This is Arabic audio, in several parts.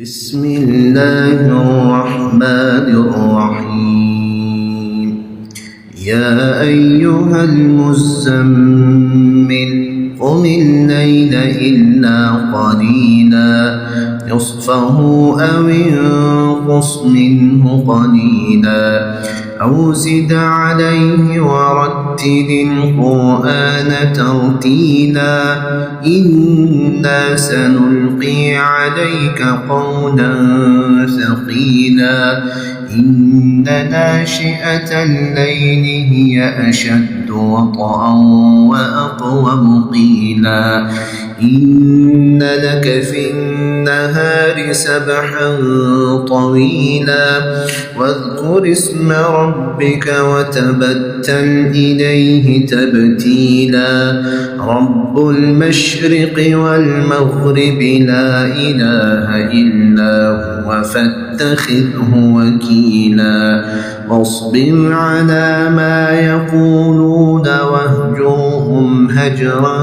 بسم الله الرحمن الرحيم يا أيها المزمل قم الليل إلا قليلا نصفه أو انقص منه قليلا أو زد عليه ورتل القرآن ترتيلا إنا سنلقي عليك قولا ثقيلا إن ناشئة الليل هي أشد وطئا وأقوم قيلا إن لك في النهار سبحا طويلا واذكر اسم ربك وتبتل إليه تبتيلا رب المشرق والمغرب لا إله إلا هو فاتخذه وكيلا واصبر على ما يقولون واهجرهم هجرا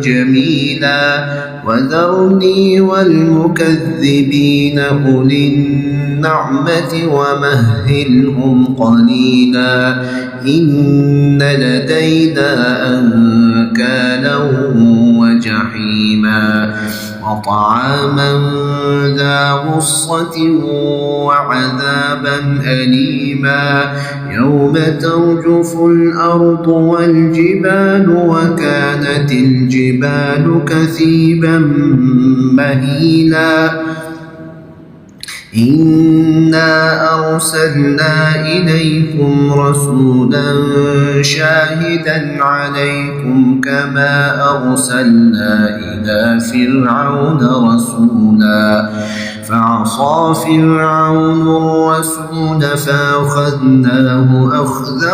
جميلا وذرني والمكذبين أولي النعمة ومهلهم قليلا إن لدينا أنكالا وجحيما وطعاما ذا غصة وعذابا أليما يوم ترجف الأرض والجبال وكانت الجبال كثيبا مهيلا إنا أرسلنا إليكم رسولا شاهدا عليكم كما أرسلنا إلى فرعون رسولا فعصى فرعون الرسول فأخذناه أخذا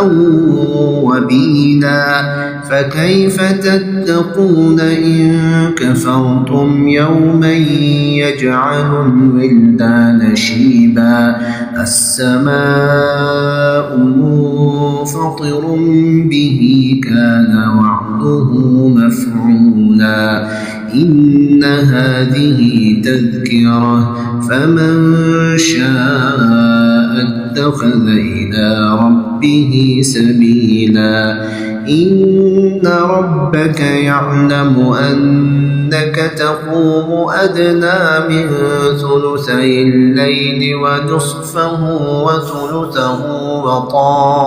وبيلا فكيف تتقون إن كفرتم يوما يجعل الولدان شيبا السماء منفطر به كان وعده مفعولا إن هذه تذكرة فمن شاء اتخذ إلى ربه سبيلا إن ربك يعلم أنك تقوم أدنى من ثلثي الليل ونصفه وثلثه وطائفة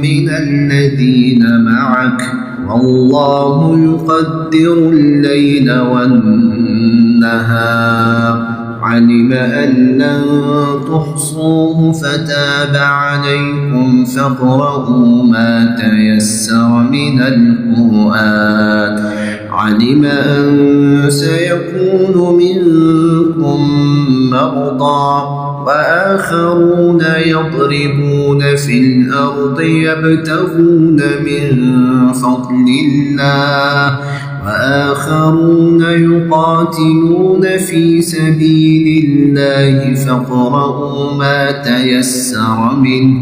من الذين معك والله يقدر الليل والنهار علم أن لن تحصوه فتاب عليكم فاقرؤوا ما تيسر من القرآن علم أن سيكون منكم مرضى وآخرون يضربون في الأرض يبتغون من فضل الله وآخرون يقاتلون في سبيل الله فاقرؤوا ما تيسر منه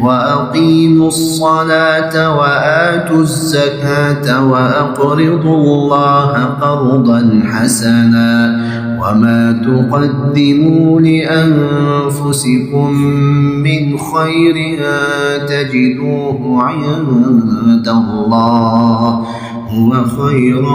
وأقيموا الصلاة وآتوا الزكاة وأقرضوا الله قرضا حسنا وما تقدموا لأنفسكم من خير تجدوه عند الله هو خيرا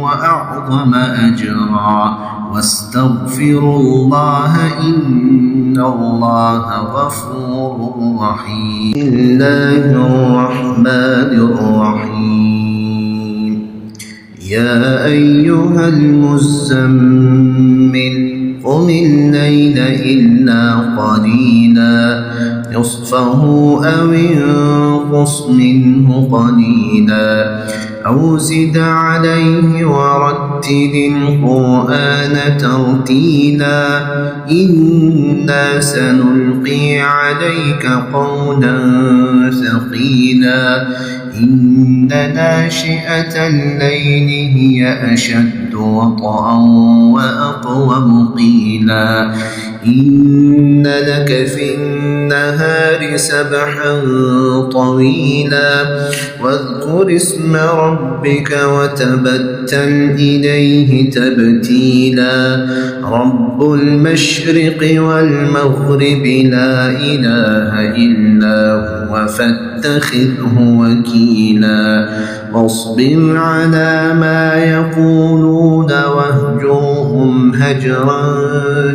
وأعظم أجرا واستغفروا الله إن الله غفور رحيم بسم الله الرحمن الرحيم يا أيها المزمل قم الليل إلا قليلا نصفه أو انقص منه قليلا أو زد عليه ورتل القرآن ترتيلا إنا سنلقي عليك قولا ثقيلا إن ناشئة الليل هي أشد وطئا وأقوم قيلا إن لك في النهار سبحا طويلا واذكر اسم ربك ربك وتبتل إليه تبتيلا رب المشرق والمغرب لا إله إلا هو فاتخذه وكيلا واصبر على ما يقولون واهجرهم هجرا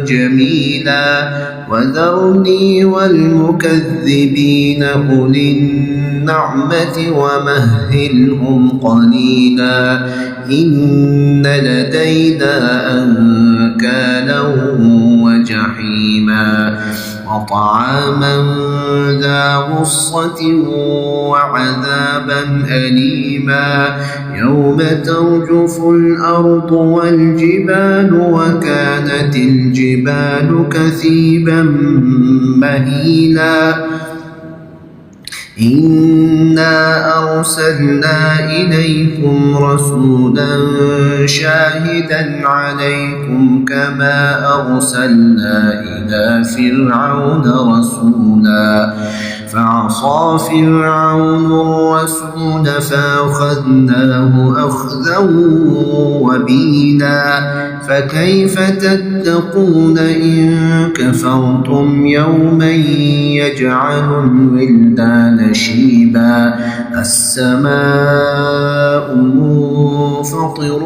جميلا وذرني والمكذبين أولي النعمة ومهلهم قليلا إن لدينا أنكالا وجحيما وطعاما ذا غصة وعذابا أليما يوم ترجف الأرض والجبال وكانت الجبال كثيبا مهيلا إنا أرسلنا إليكم رسولا شاهدا عليكم كما أرسلنا إلى فرعون رسولا فعصى فرعون الرسول فأخذناه أخذا وبيلا فكيف تتقون إن كفرتم يوما يجعل الولدان شيبا السماء منفطر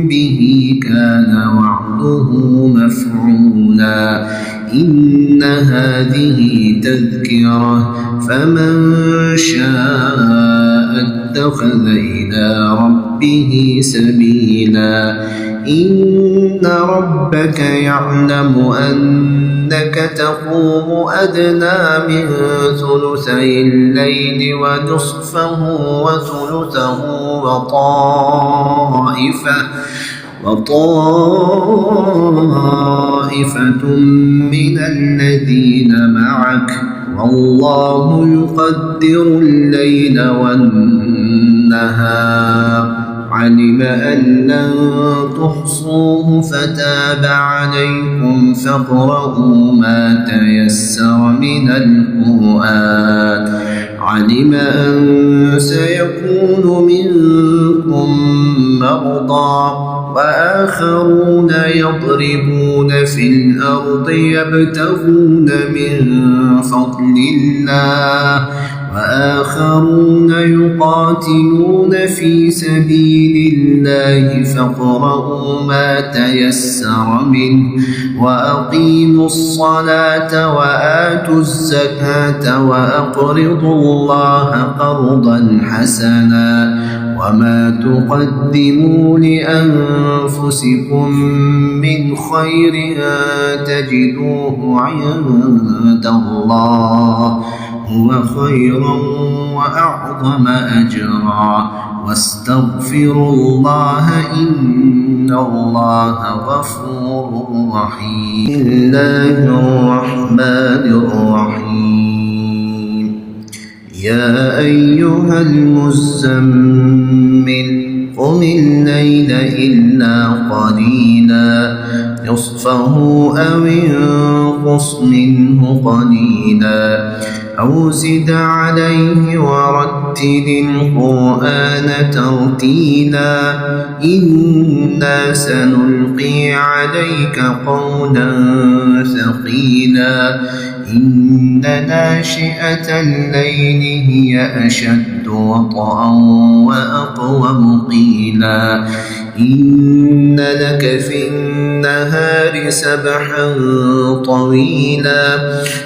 به كان وعده مفعولا إن هذه تذكرة فمن شاء اتخذ إلى ربه سبيلا إن ربك يعلم أنك تقوم أدنى من ثلثي الليل ونصفه وثلثه وطائفة من الذين معك والله يقدر الليل والنهار علم أن لن تحصوه فتاب عليكم فاقرؤوا ما تيسر من القرآن علم أن سيكون منكم مرضى وآخرون يضربون في الأرض يبتغون من فضل الله وآخرون يقاتلون في سبيل الله فاقرؤوا ما تيسر منه وأقيموا الصلاة وآتوا الزكاة وأقرضوا الله قرضا حسنا وما تقدموا لأنفسكم من خير تجدوه عند الله هو خيرا وأعظم أجرا واستغفروا الله إن الله غفور رحيم بسم الله الرحمن الرحيم يا أيها المزمل قم الليل إلا قليلا نصفه أو انقص منه قليلا أو زد عليه ورتل القرآن ترتيلا إنا سنلقي عليك قولا ثقيلا إن ناشئة الليل هي أشد وطئا وأقوم قيلا إن لك في النهار سبحا طويلا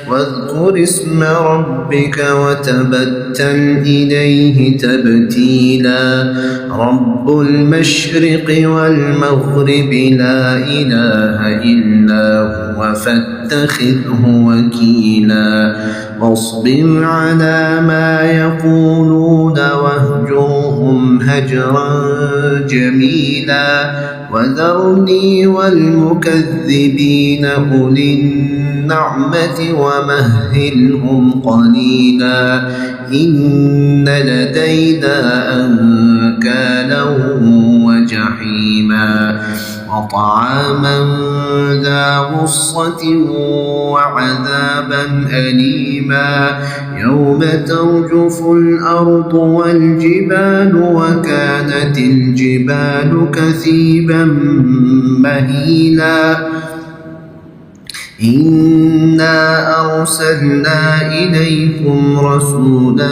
واذكر اسم ربك وتبتل إليه تبتيلا رب المشرق والمغرب لا إله إلا هو فاتخذه وكيلا واصبر على ما يقولون واهجرهم هجرا جميلا وذرني والمكذبين أولي النعمة ومهلهم قليلا إن لدينا أنكالا وجحيما وطعاما ذا غصة وعذابا أليما يوم ترجف الأرض والجبال وكانت الجبال كثيبا مهيلا إنا أرسلنا إليكم رسولا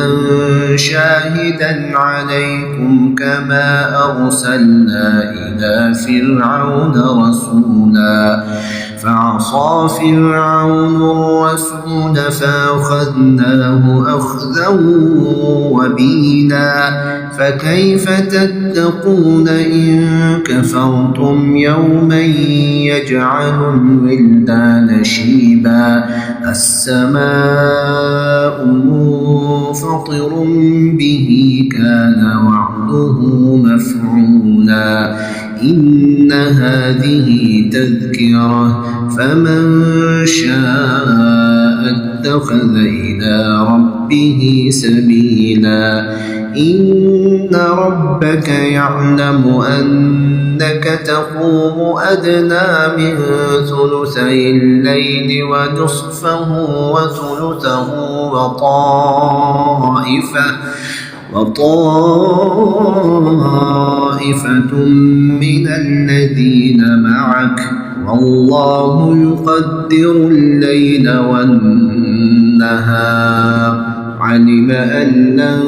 شاهدا عليكم كما أرسلنا إلى فرعون رسولا فعصى فرعون الرسول فأخذناه أخذا وبيلا فكيف تتقون إن كفرتم يوما يجعل الولدان شيبا السماء منفطر به كان وعده مفعولا إن هذه تذكرة فمن شاء اتخذ إلى ربه سبيلا إن ربك يعلم أنك تقوم أدنى من ثلثي الليل ونصفه وثلثه وطائفة من الذين معك والله يقدر الليل والنهار علم أن لن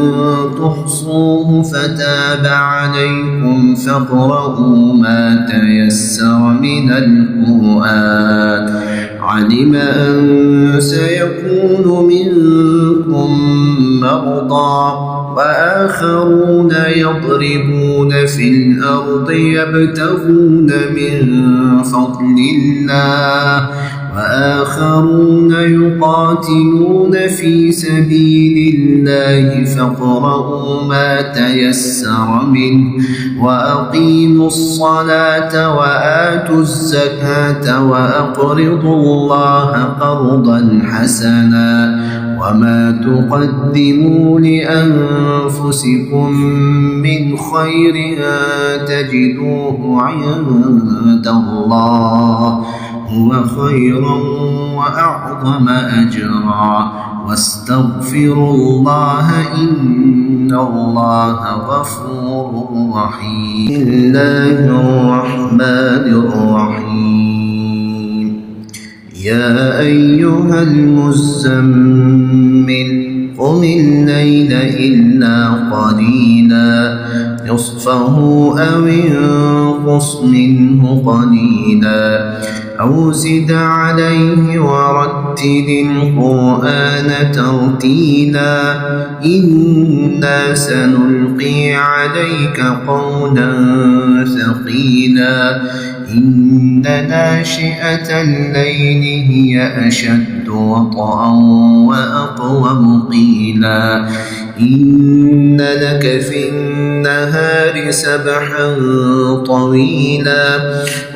تحصوه فتاب عليكم فاقرؤوا ما تيسر من القرآن علم أن سيكون منكم مرضى وآخرون يضربون في الأرض يبتغون من فضل الله وآخرون يقاتلون في سبيل الله فاقرؤوا ما تيسر منه وأقيموا الصلاة وآتوا الزكاة وأقرضوا الله قرضا حسنا وما تقدموا لأنفسكم من خير تجدوه عند الله هو خيرا وأعظم أجرا واستغفروا الله إن الله غفور رحيم بسم الله الرحمن الرحيم يا أيها المزمل قم الليل إلا قليلا نصفه أو انقص منه قليلا أو زد عليه ورتل القرآن ترتيلا إنا سنلقي عليك قولا ثقيلا إن ناشئة الليل هي أشد وطئا وأقوم قيلا إن لك في النهار سبحا طويلا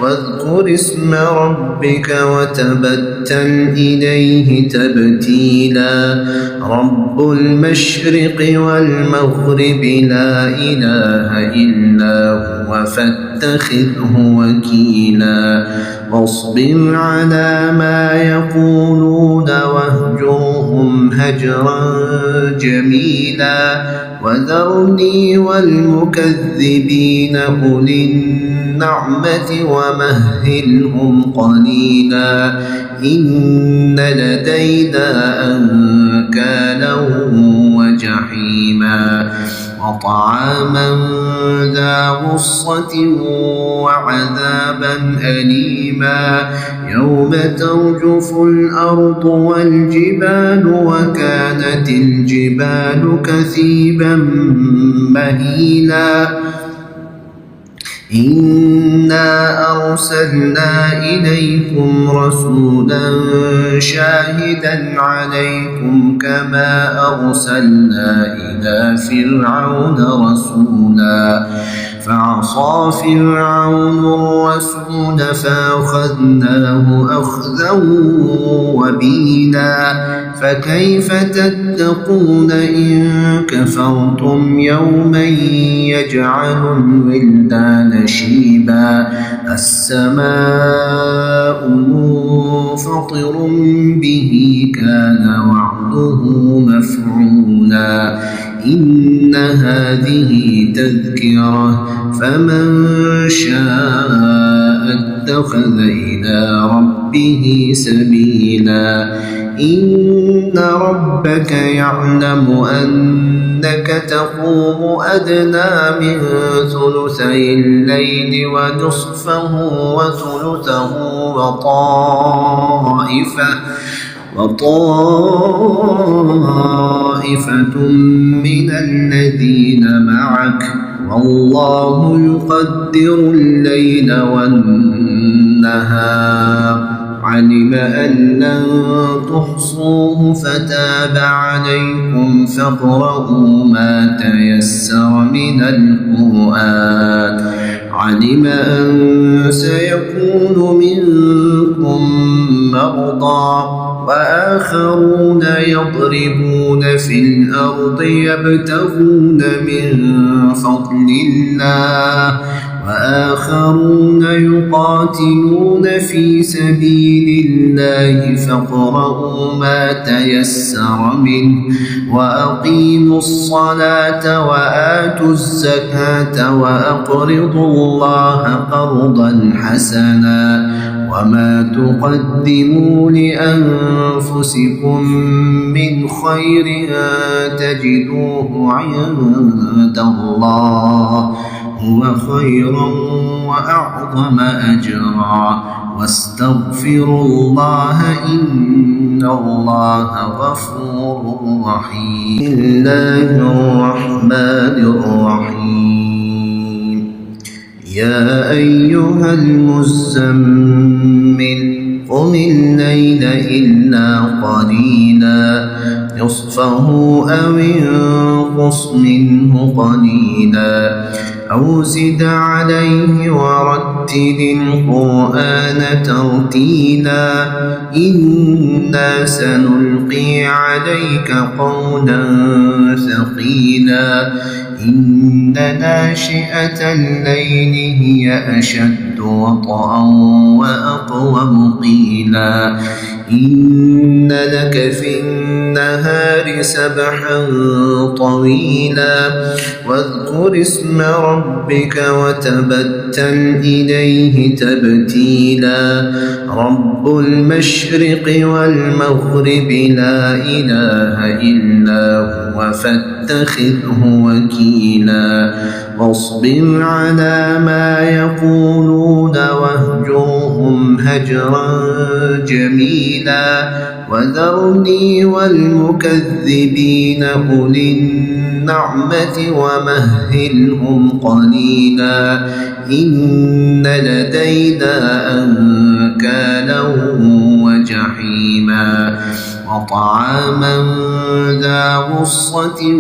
واذكر اسم ربك وتبتل إليه تبتيلا رب المشرق والمغرب لا إله إلا هو فاتخذه وكيلا واصبر على ما يقولون واهجرهم هجرا جميلا وذرني والمكذبين أولي النعمة ومهلهم قليلا إن لدينا أنكالا وجحيما وطعاما ذا غصة وعذابا أليما يوم ترجف الأرض والجبال وكانت الجبال كثيبا مهيلا إنا أرسلنا إليكم رسولا شاهدا عليكم كما أرسلنا إلى فرعون رسولا فعصى فرعون الرسول فأخذناه أخذا وبيلا فكيف تتقون إن كفرتم يوما يجعل الولدان شيبا السماء منفطر به كان وعده مفعولا إن هذه تذكرة فمن شاء اتخذ إلى ربه سبيلا إن ربك يعلم أنك تقوم أدنى من ثلثي الليل ونصفه وثلثه وطائفة من الذين معك والله يقدر الليل والنهار علم أن لن تحصوه فتاب عليكم فاقرؤوا ما تيسر من القرآن علم أن سيكون منكم مرضى وآخرون يضربون في الأرض يبتغون من فضل الله وآخرون يقاتلون في سبيل الله فاقرؤوا ما تيسر منه وأقيموا الصلاة وآتوا الزكاة وأقرضوا الله قرضا حسنا وما تقدموا لأنفسكم من خير تجدوه عند الله هو خيرا وأعظم أجرا واستغفروا الله إن الله غفور رحيم بسم الله الرحمن الرحيم يا أيها المزمل قم الليل إلا قليلا نصفه أو انقص منه قليلا أو زد عليه ورتل القرآن ترتيلا إنا سنلقي عليك قولا ثقيلا إن ناشئة الليل هي أشد وطئا وأقوم قيلا إن لك في النهار سبحا طويلا واذكر اسم ربك وتبتل إليه تبتيلا رب المشرق والمغرب لا إله إلا هو فاتخذه وكيلا واصبر على ما يقولون واهجرهم هجرا جميلا وذرني والمكذبين أولي النعمة ومهلهم قليلا إن لدينا أنكالا وجحيما وطعاما ذا غصة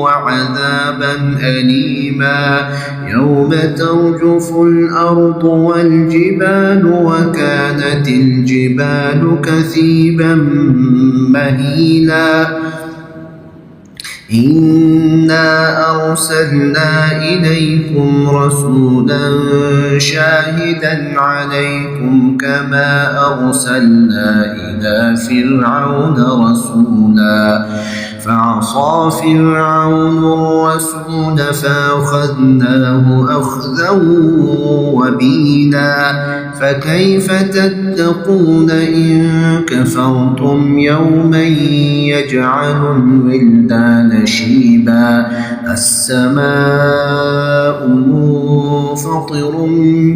وعذابا أليما يوم ترجف الأرض والجبال وكانت الجبال كثيبا مهيلا إنا أرسلنا إليكم رسولا شاهدا عليكم كما أرسلنا إلى فرعون رسولا فعصى فرعون الرسول فأخذناه أخذا وبيلا فكيف تتقون إن كفرتم يوما يجعل الولدان شيبا السماء منفطر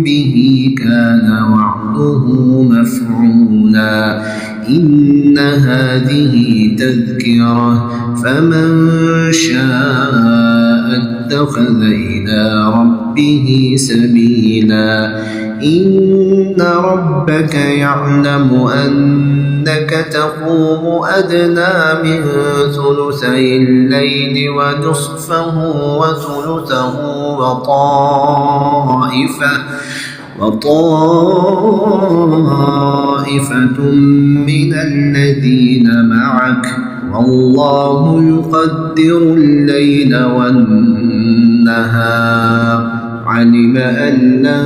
به كان وعده مفعولا إن هذه تذكرة فمن شاء اتخذ إلى ربه سبيلا إن ربك يعلم أنك تقوم أدنى من ثلثي الليل ونصفه وثلثه وطائفة من الذين معك والله يقدر الليل والنهار علم أن لن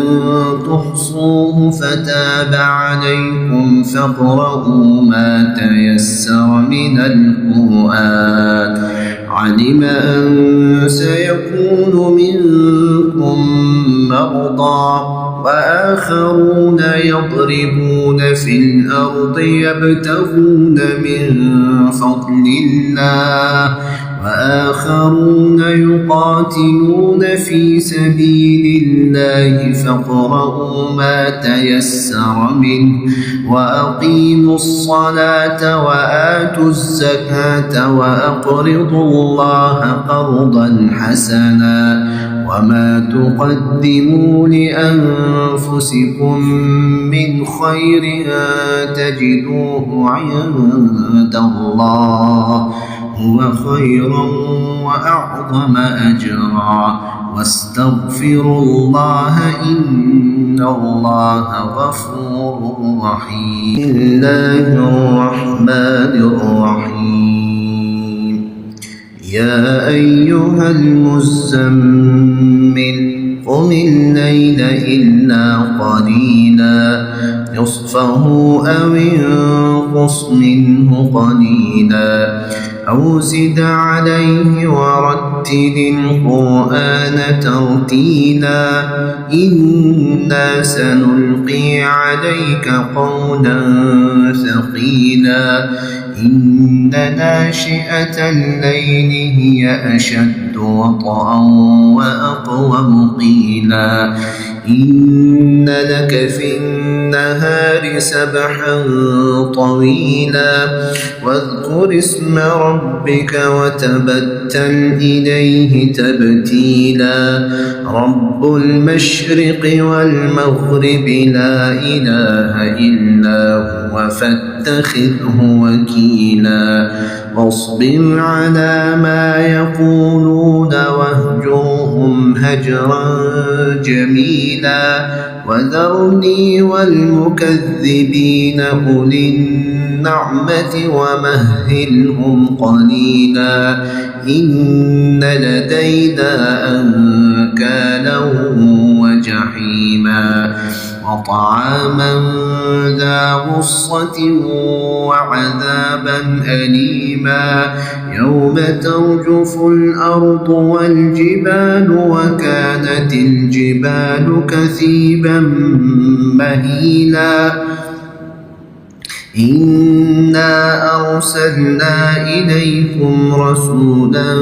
تحصوه فتاب عليكم فاقرؤوا ما تيسر من القرآن علم أن سيكون منكم مرضى وآخرون يضربون في الأرض يبتغون من فضل الله وآخرون يقاتلون في سبيل الله فاقرؤوا ما تيسر منه وأقيموا الصلاة وآتوا الزكاة وأقرضوا الله قرضا حسنا وما تقدموا لأنفسكم من خير تجدوه عند الله هو خيرا وأعظم أجرا واستغفروا الله إن الله غفور رحيم بسم الله الرحمن الرحيم يا أيها المزمل قم الليل إلا قليلا نصفه أو انقص منه قليلا أو زد عليه ورتل القرآن ترتيلا إنا سنلقي عليك قولا ثقيلا إن ناشئة الليل هي أشد وطئا وأقوم قيلا إن لك في النهار سبحا طويلا واذكر اسم ربك وتبتل إليه تبتيلا رب المشرق والمغرب لا إله إلا هو فاتخذه وكيلا واصبر على ما يقولون واهجرهم هجرا جميلا وذرني والمكذبين أولي النعمة ومهلهم قليلا إن لدينا أنكالا وجحيما وطعاما ذا غصة وعذابا أليما يوم ترجف الأرض والجبال وكانت الجبال كثيبا مهيلا إنا أرسلنا إليكم رسولا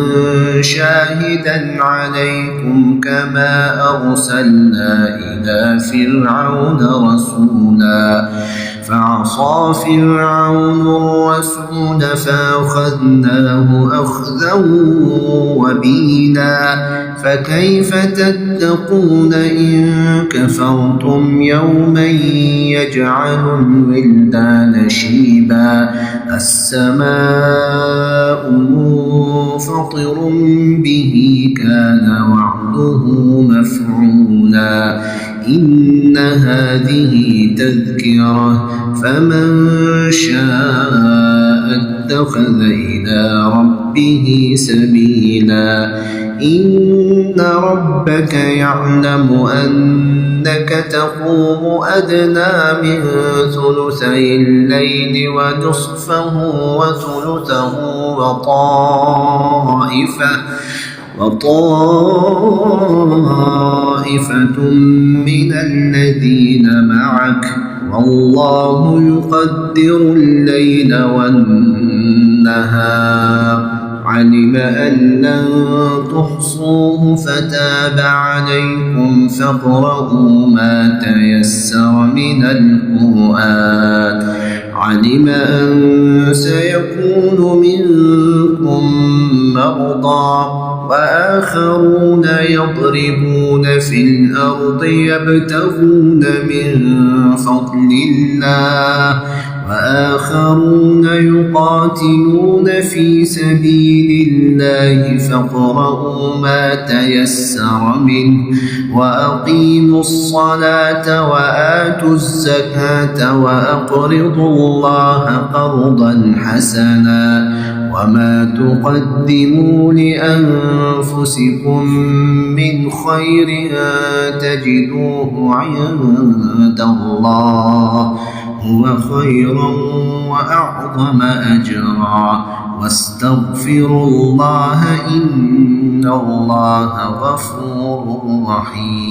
شاهدا عليكم كما أرسلنا إلى فرعون رسولا فعصى فرعون الرسول فأخذناه أخذا وبيلا فكيف تتقون إن كفرتم يوما يجعل الولدان شيبا السماء منفطر به كان وعده مفعولا إن هذه تذكرة فمن شاء اتخذ إلى ربه سبيلا إن ربك يعلم أنك تقوم أدنى من ثلثي الليل ونصفه وثلثه وطائفة من الذين معك والله يقدر الليل والنهار علم أن لن تحصوه فتاب عليكم فاقرؤوا ما تيسر من القرآن علم أن سيكون منكم مرضى وآخرون يضربون في الأرض يبتغون من فضل الله وآخرون يقاتلون في سبيل الله فاقرؤوا ما تيسر منه وأقيموا الصلاة وآتوا الزكاة وأقرضوا الله قرضا حسنا وما تقدموا لأنفسكم من خير تجدوه عند الله هو خيرا وأعظم أجرا واستغفروا الله إن الله غفور رحيم.